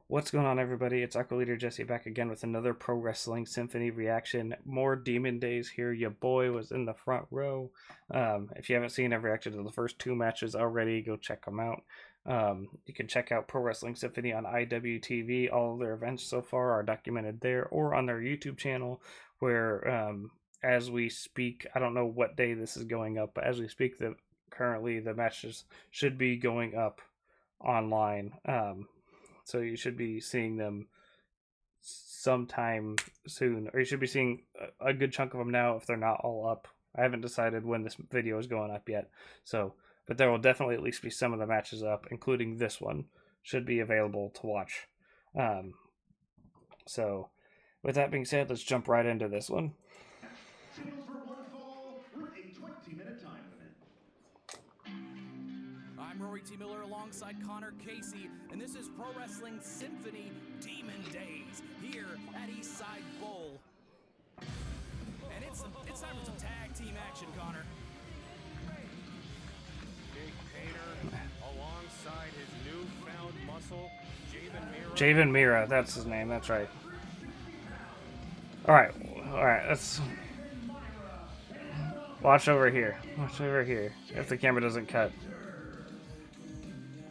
What's going on, everybody? It's AquaLeaderJesse back again with another Pro Wrestling Symphony reaction. More Demon Days here. Your boy was in the front row. If you haven't seen, I've reacted to the first two matches already. Go check them out. You can check out Pro Wrestling Symphony on IWTV. All of their events so far are documented there or on their YouTube channel, where as we speak, I don't know what day this is going up, but as we speak, currently the matches should be going up online. So you should be seeing them sometime soon, or you should be seeing a good chunk of them now if they're not all up. I haven't decided when this video is going up yet, but there will definitely at least be some of the matches up, including this one, should be available to watch. So with that being said, let's jump right into this one. Singles for one fall with a 20-minute time limit. I'm Rory T. Miller alongside Connor Casey, and this is Pro Wrestling Symphony Demon Days here at Eastside Bowl. And it's time for some tag team action, Connor. Big Painter alongside his newfound muscle, Javen Myra, that's his name, that's right. Alright, let's watch over here. Watch over here. If the camera doesn't cut.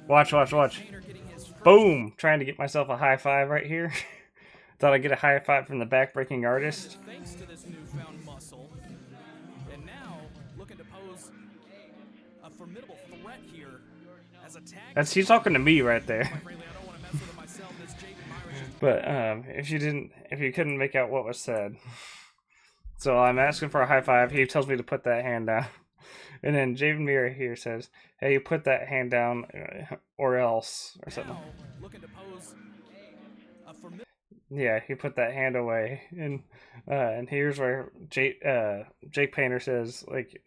Watch. Boom! Trying to get myself a high five right here. Thought I'd get a high five from the backbreaking artist. Thanks to this newfound muscle. And now, looking to pose a formidable threat here as a tag. He's talking to me right there. Frankly, I don't want to mess with it myself. This Javen Myra just... But if you couldn't make out what was said. So I'm asking for a high five. He tells me to put that hand down. And then Javen Myra here says, "Hey, you put that hand down, or else," or something. Looking to pose a formidable... Yeah, he put that hand away, and here's where Jake Painter says, like,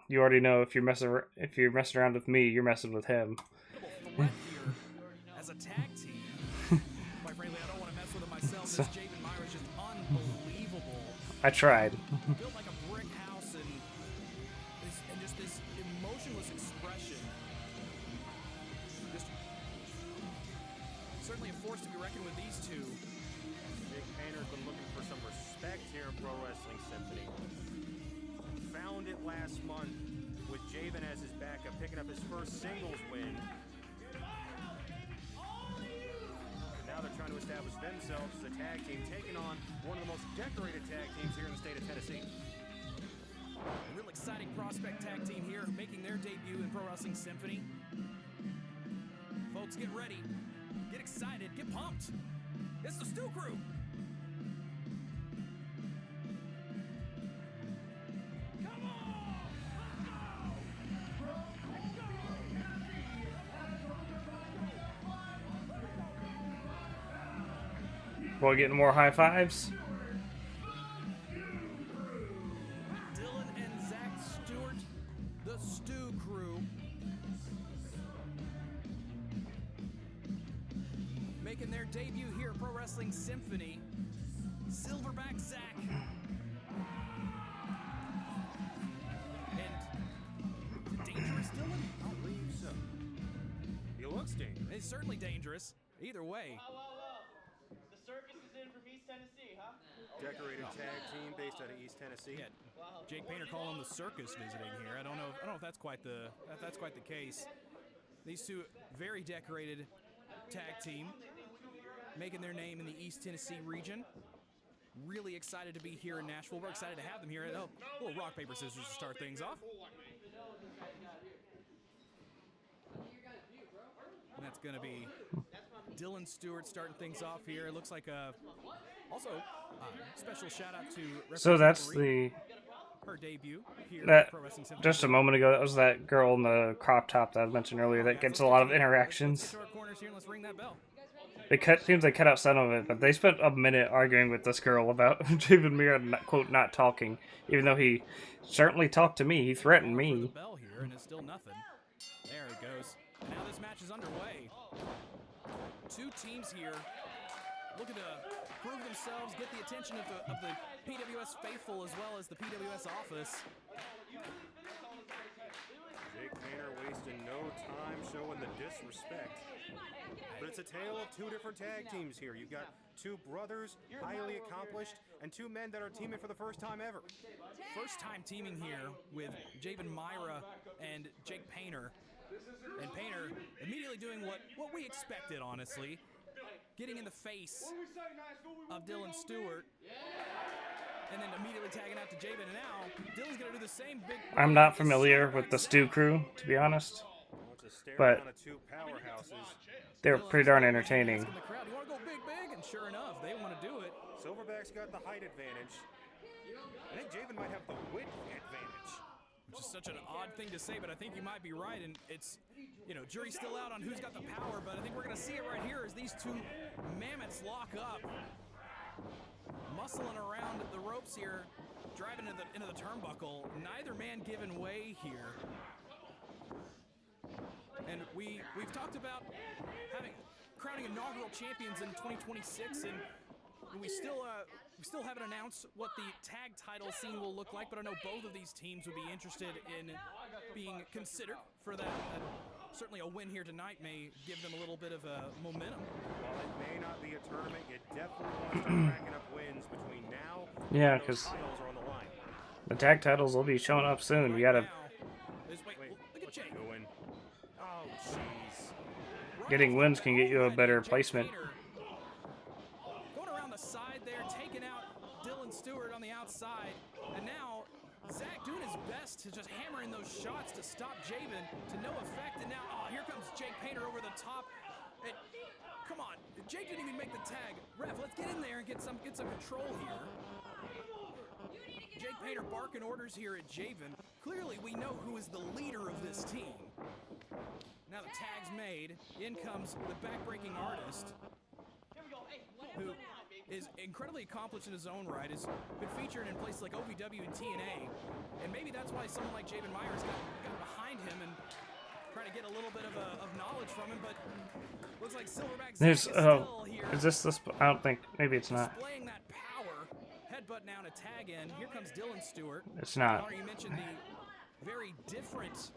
"You already know if you're messing around with me, you're messing with him." As a tag team, quite frankly, I don't want to mess with it myself. This Javen Myra is just unbelievable. I tried. Built like a brick house, and just this emotionless expression. Just certainly a force to be reckoned with, these two. Big Painter's been looking for some respect here in Pro Wrestling Symphony. Found it last month with Javen as his backup, picking up his first singles win. And now they're trying to establish themselves as a tag team, taking on one of the most decorated tag teams here in the state of Tennessee. A real exciting prospect tag team here, making their debut in Pro Wrestling Symphony. Folks, get ready, get excited, get pumped. It's the Stew Crew. Come on! Boy, getting more high fives. Dylan and Zach Stewart, the Stew Crew. Making their debut here at Pro Wrestling Symphony. Silverback Zach. And dangerous Dylan? I don't believe so. He looks dangerous. It's certainly dangerous. Either way. The circus is in from East Tennessee, huh? Decorated tag team based out of East Tennessee. Yeah, Jake Painter calling the circus visiting here. I don't know if that's quite the case. These two very decorated tag team, making their name in the East Tennessee region. Really excited to be here in Nashville. We're excited to have them here. Oh, a little rock, paper, scissors to start things off. And that's going to be Dylan Stewart starting things off here. It looks like also special shout out to... So that's her debut here that at Pro Wrestling Symphony. just a moment ago. That was that girl in the crop top that I mentioned earlier that gets a lot of interactions. Let's ring that bell. Seems they cut out some of it, but they spent a minute arguing with this girl about Javen Myra, quote, not talking, even though he certainly talked to me. He threatened me. Bell here, and it's still nothing. There it goes. Now this match is underway. Two teams here looking to prove themselves, get the attention of the PWS faithful as well as the PWS office. Jake Painter wasting no time showing the disrespect. But it's a tale of two different tag teams here. You've got two brothers, highly accomplished, and two men that are teaming for the first time ever. First time teaming here with Javen Myra and Jake Painter. And Painter immediately doing what we expected, honestly. Getting in the face of Dylan Stewart. And then immediately tagging out to Javen. And now, Dylan's going to do the same big... I'm not familiar with the Stew Crew, to be honest. But they're pretty darn entertaining. The crowd, you want to go big? And sure enough, they want to do it. Silverback's got the height advantage. I think Javen might have the width advantage. Which is such an odd thing to say, but I think you might be right. And it's, you know, jury's still out on who's got the power, but I think we're going to see it right here as these two mammoths lock up. Muscling around the ropes here, driving into the turnbuckle. Neither man giving way here. And we've talked about crowning inaugural champions in 2026, and we still haven't announced what the tag title scene will look like. But I know both of these teams would be interested in being considered for that. Certainly a win here tonight may give them a little bit of a momentum. While it may not be a tournament, you definitely want to start racking up wins between now Yeah, and those because titles are on the line. the tag titles will be showing up soon. You gotta Wait, look at Jake. Doing? Oh, jeez. getting wins can get you a better placement. Going around the side there, taking out Dylan Stewart on the outside, and now Zach doing his best to just hammer in those shots to stop Javen to no effect. And now, here comes Jake Painter over the top. And, come on, Jake didn't even make the tag. Ref, let's get in there and get some control here. Jake Painter barking orders here at Javen. Clearly, we know who is the leader of this team. Now the tag's made. In comes the backbreaking artist, who is incredibly accomplished in his own right, has been featured in places like OVW and TNA, and maybe that's why someone like Javen Myers got behind him and trying to get a little bit of knowledge from him, but looks like Silverback There's still here. is this I don't think, maybe it's not. Displaying that power. Headbutt now to tag in. Here comes Dylan Stewart. It's not. Connor, you mentioned the very different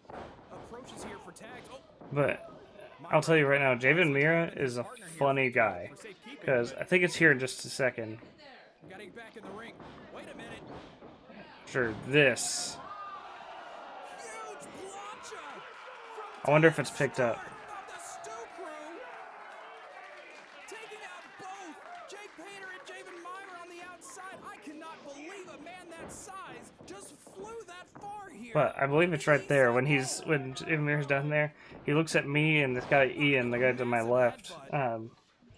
approaches here for tags. Oh, But I'll tell you right now, Javen Myra is a funny guy. Because I think it's here in just a second. got to get back in the ring. Wait a minute. Sure, this. Huge plancha I wonder if it's picked up. of the Stew Crew. Taking out both Jake Painter and Javen Myra on the outside. I cannot believe a man that size just flew that far here. But I believe it's right there. When Javen Myra's down there, he looks at me and this guy Ian, the guy to my left.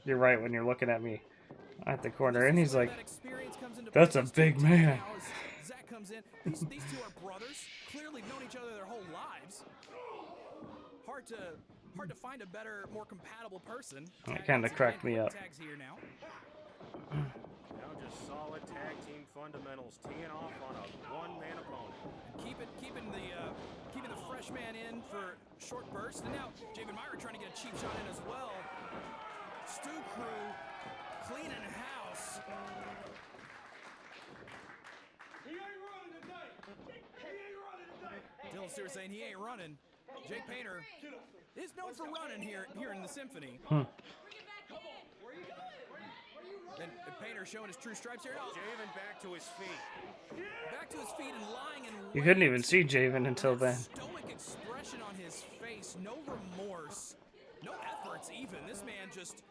You're right when you're looking at me at the corner, and he's like, "That's a big man." Zach comes in. These two are brothers. Clearly known each other their whole lives. Hard to find a better, more compatible person. It kind of cracked me up. Tags here now. Now just solid tag team fundamentals, teeing off on a one-man opponent. Keeping the fresh man in for short bursts, and now Javen Myra trying to get a cheap shot in as well. Stew Crew cleaning house. He ain't running tonight. He ain't running tonight. Dylan Stewart saying he ain't running. Jake Painter is known for running here in the Symphony. And Painter showing his true stripes here. Oh, Javen back to his feet. back to his feet and lying in You wait. couldn't even see Javen until then. Stoic expression on his face, no remorse, no efforts even. This man just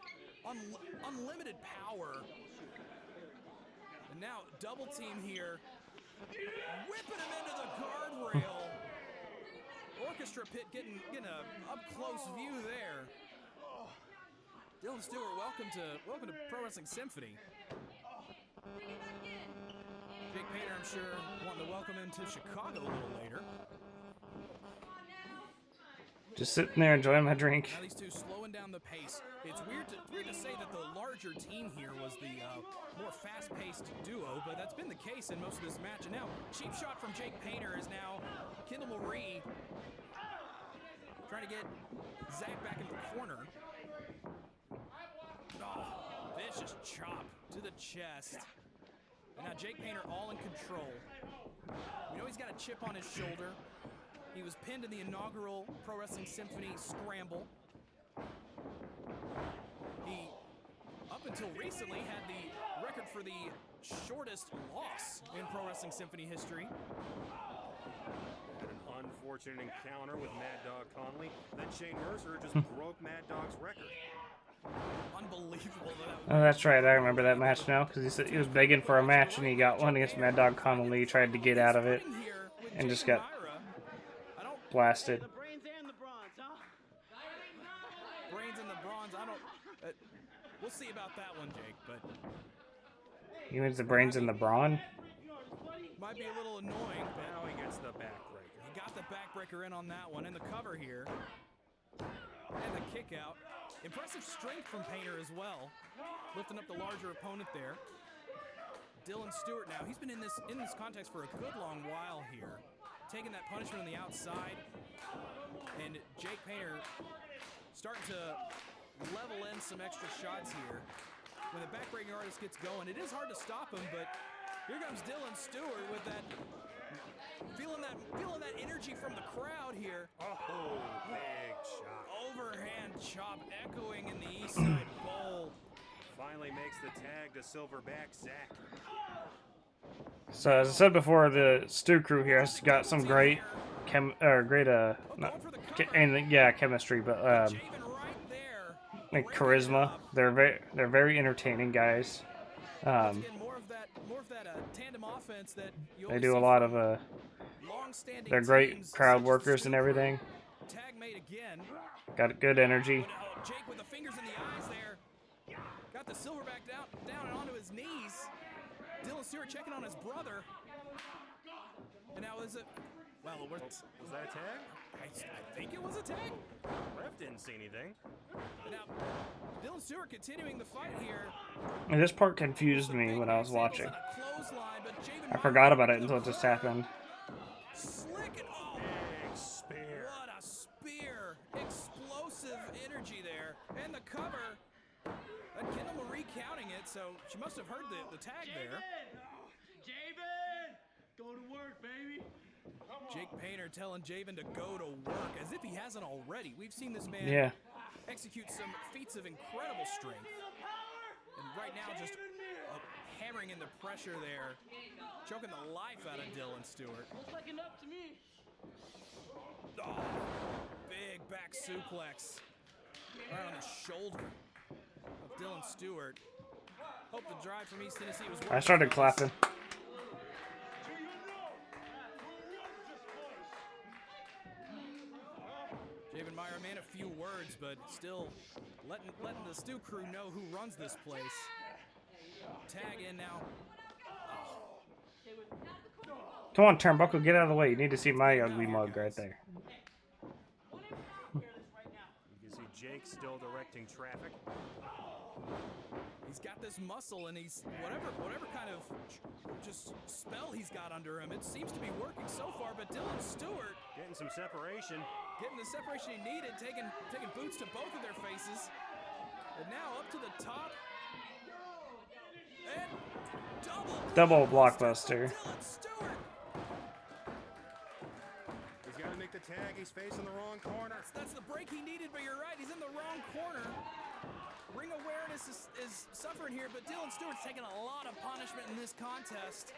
unlimited power. And now double team here, whipping him into the guardrail. Orchestra pit getting a up close view there. Dylan Stewart, welcome to Pro Wrestling Symphony. Jake Painter, I'm sure, wanting to welcome him to Chicago a little later. Just sitting there enjoying my drink. Now these two slowing down the pace. It's weird to say that the larger team here was the more fast-paced duo, but that's been the case in most of this match. And now, cheap shot from Jake Painter is now Kendall Marie trying to get Zach back in the corner. Oh, vicious chop to the chest. And now Jake Painter all in control. We know he's got a chip on his shoulder. He was pinned in the inaugural Pro Wrestling Symphony Scramble. up until recently, had the record for the shortest loss in Pro Wrestling Symphony history. An unfortunate encounter with Mad Dog Conley. Then Shane Mercer just broke Mad Dog's record. Unbelievable. Oh, that's right. I remember that match now because he said he was begging for a match and he got one against Mad Dog Connolly. He tried to get out of it and just got blasted. The brains and the bronze, huh? Brains in the bronze. I don't. We'll see about that one, Jake. But He means the brains in the brawn. might be a little annoying. But Now he gets the backbreaker. he got the backbreaker in on that one, and the cover here, and the kick out. Impressive strength from Painter as well, lifting up the larger opponent there. Dylan Stewart now, he's been in this context for a good long while here, taking that punishment on the outside, and Jake Painter starting to level in some extra shots here. When the backbreaking artist gets going, it is hard to stop him, but here comes Dylan Stewart with that, feeling that energy from the crowd here. Oh, big shot. Overhand chop echoing in the East Side Bowl. Finally makes the tag to Silverback Zach. So as I said before, the Stu crew here has got some great chemistry, but Javen right there. like charisma. They're very entertaining guys. Again, more of that tandem offense that you They always do a see lot from of long-standing they're great teams crowd such as workers the and Stu everything. Crew. Tag made again. Got good energy. But, Jake with the fingers in the eyes there. Got the Silverback down and onto his knees. Dylan Stewart checking on his brother. And now is it? Well, Was that a tag? I think it was a tag. Ref didn't see anything. And now Dylan Stewart continuing the fight here. And this part confused me when I was watching. On a clothesline, but Javen I forgot about it until it just happened. Slick and oh, Big spear. what a spear! Explosive energy there, and the cover. Kendall Marie counting it, so she must have heard the tag there. Javen! Go to work, baby. Jake Painter telling Javen to go to work, as if he hasn't already. We've seen this man execute some feats of incredible strength. And right now, just hammering in the pressure there, choking the life out of Dylan Stewart. Looks like enough to me. Oh, big back suplex right on the shoulder of Dylan Stewart. Hope the drive from East Tennessee was working. I started clapping. Javen Myra, man, a few words, but still letting the Stu crew know who runs this place. Tag in now. Come on, Turnbuckle, get out of the way. You need to see my ugly mug right there. You can see Jake still directing traffic. He's got this muscle, and he's whatever kind of just spell he's got under him. It seems to be working so far, but Dylan Stewart Getting some separation. getting the separation he needed, taking boots to both of their faces. And now up to the top. And Double blockbuster. Dylan Stewart. He's got to make the tag. He's facing the wrong corner. That's the break he needed, but you're right. He's in the wrong corner. Ring awareness is suffering here, but Dylan Stewart's taking a lot of punishment in this contest.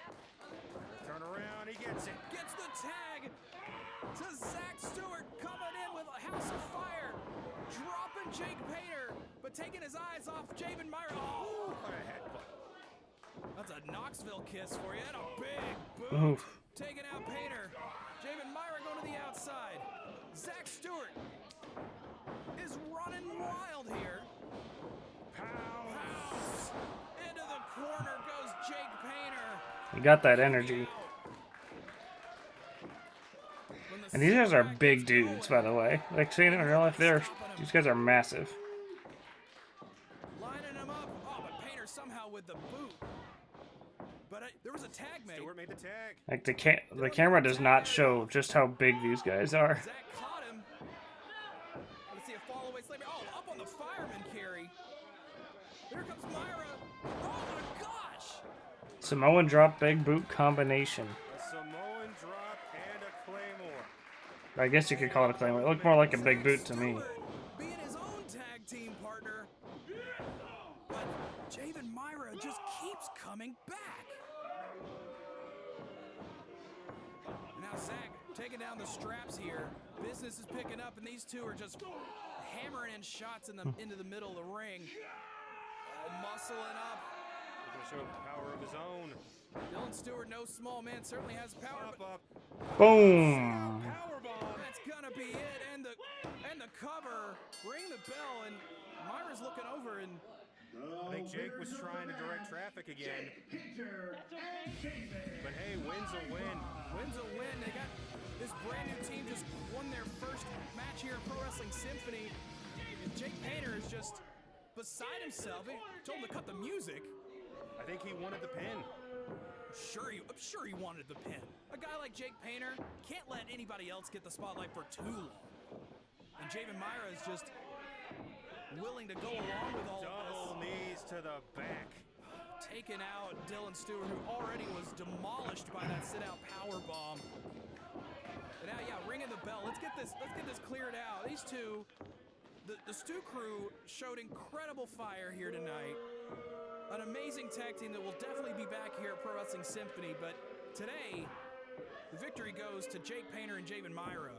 Turn around. He gets it. Gets the tag to Zach Stewart, coming in with a house of fire, dropping Jake Painter, but taking his eyes off Javen Myra. Oh, What a headbutt. that's a Knoxville kiss for you, and a big boot. Oof. Taking out Painter. Javen Myra going to the outside. Zach Stewart is running wild here. Pounce. Into the corner goes Jake Painter. You got that energy. And these guys are big dudes, by the way. Like, seeing it in real life, these guys are massive. Lining him up. Oh, but Painter somehow with the boot. But there was a tag made. Stewart made the tag. Like, the camera does not show just how big these guys are. Zach caught him. Let's see a fall away slammer. Oh, up on the fireman carry. Here comes Myra. Oh my gosh. Samoan drop, big boot combination. A Samoan drop and a Claymore. I guess you could call it a claymore. It looked more like a big boot to me. Being his own tag team partner. But Myra just keeps coming back. Now Zach taking down the straps here. Business is picking up, and these two are just hammering in shots into the middle of the ring. Muscling up. He's going to show the power of his own. Dylan Stewart, no small man, certainly has power. Up. Boom. Powerbomb. That's gonna be it, and the cover. Ring the bell, and Myra's looking over, and I think Jake was trying to direct traffic again. But hey, win's a win. Win's a win. They got this brand new team just won their first match here at Pro Wrestling Symphony, and Jake Painter is just beside himself. He told him to cut the music. I think he wanted the pin. I'm sure he wanted the pin. A guy like Jake Painter can't let anybody else get the spotlight for too long. And Javen Myra is just willing to go along with all Double of this. knees to the back. Taking out Dylan Stewart, who already was demolished by that sit-out power bomb. And now, yeah, ringing the bell. Let's get this cleared out. These two, the Stu crew showed incredible fire here tonight. An amazing tag team that will definitely be back here at Pro Wrestling Symphony, but today, the victory goes to Jake Painter and Javen Myra.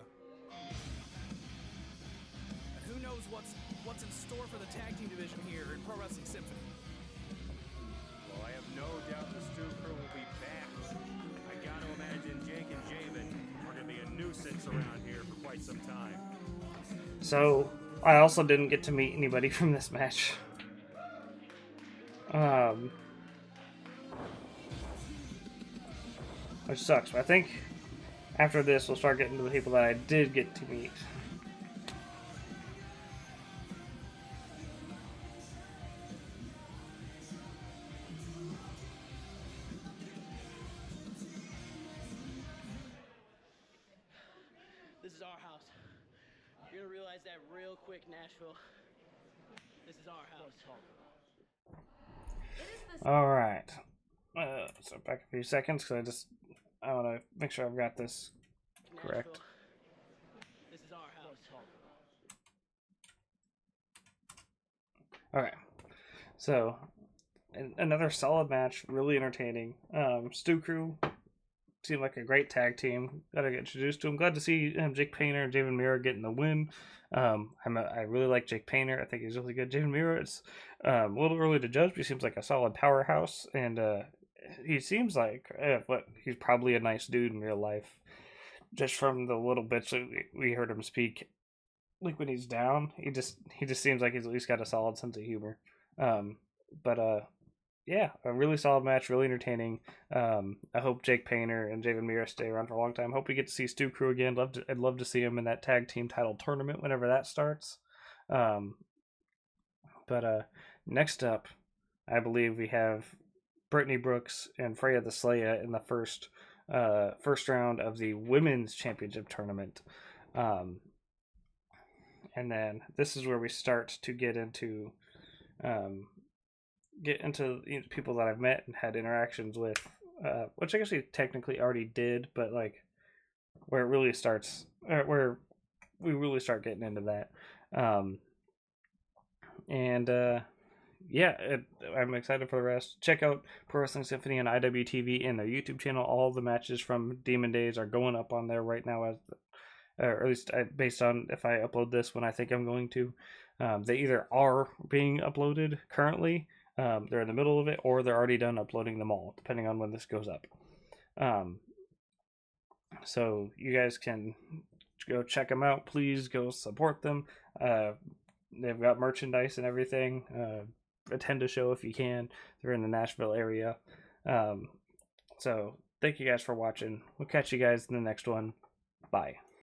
And who knows what's in store for the tag team division here in Pro Wrestling Symphony. Well, I have no doubt the Stu crew will be back. I got to imagine Jake and Javen are going to be a nuisance around here for quite some time. So, I also didn't get to meet anybody from this match. Which sucks, but I think after this we'll start getting to the people that I did get to meet. This is our house. You're gonna realize that real quick, Nashville. This is our house. Alright. So back a few seconds because I want to make sure I've got this correct. Nashville. This is our house. Okay. So, another solid match, really entertaining. Stu Crew seemed like a great tag team. Got to get introduced to him. Glad to see Jake Painter and Javen Myra getting the win. I really like Jake Painter. I think he's really good. Javen Myra, it's a little early to judge, but he seems like a solid powerhouse, and he seems like he's probably a nice dude in real life. Just from the little bits that we heard him speak, like when he's down, he just seems like he's at least got a solid sense of humor. Yeah, a really solid match, really entertaining. I hope Jake Painter and Javen Myra stay around for a long time. Hope we get to see Stu Crew again. I'd love to see him in that tag team title tournament whenever that starts. Next up, I believe we have Brittany Brooks and Freya the Slaya in the first round of the Women's Championship tournament. And then this is where we start to get into people that I've met and had interactions with, which I guess we technically already did, but like where it really starts, where we really start getting into that. I'm excited for the rest. Check out Pro Wrestling Symphony on IWTV and their YouTube channel. All the matches from Demon Days are going up on there right now, or at least based on if I upload this when I think I'm going to. They either are being uploaded currently, they're in the middle of it, or they're already done uploading them all, depending on when this goes up. So you guys can go check them out. Please go support them. They've got merchandise and everything. Attend a show if you can. They're in the Nashville area. So thank you guys for watching. We'll catch you guys in the next one. Bye.